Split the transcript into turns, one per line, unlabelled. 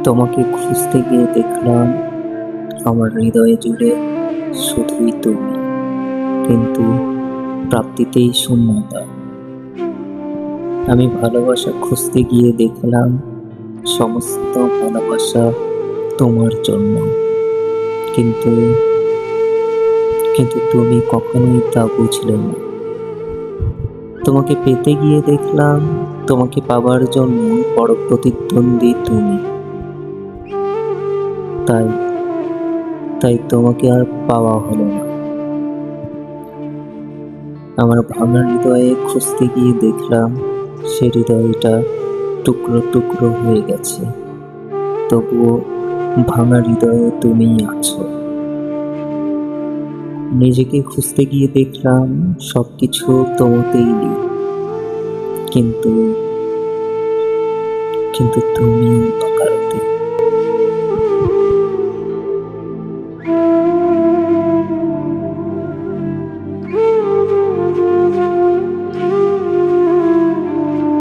তোমাকে খুঁজতে গিয়ে দেখলাম আমার হৃদয়ে জুড়ে শুধুই তুমি, কিন্তু প্রাপ্তিতেই শূন্যতা। আমি ভালোবাসা খুঁজতে গিয়ে দেখলাম সমস্ত ভালোবাসা তোমার জন্য, কিন্তু কিন্তু তুমি কখনোই তা বুঝলে না। তোমাকে পেতে গিয়ে দেখলাম তোমাকে পাবার জন্য বড় প্রতিদ্বন্দ্বী তুমি। তাই তাই তোমাকে আর পাওয়া হলো না। আমার ভাঙা হৃদয়ে খুঁজতে গিয়ে দেখলাম সে হৃদয়টা টুকরো টুকরো হয়ে গেছে, তবুও ভাঙা হৃদয়ে তুমিই আছো। নিজেকে খুঁজতে গিয়ে দেখলাম সবকিছু তোমাতেই নেই, কিন্তু কিন্তু তুমি অন্য কারোতে।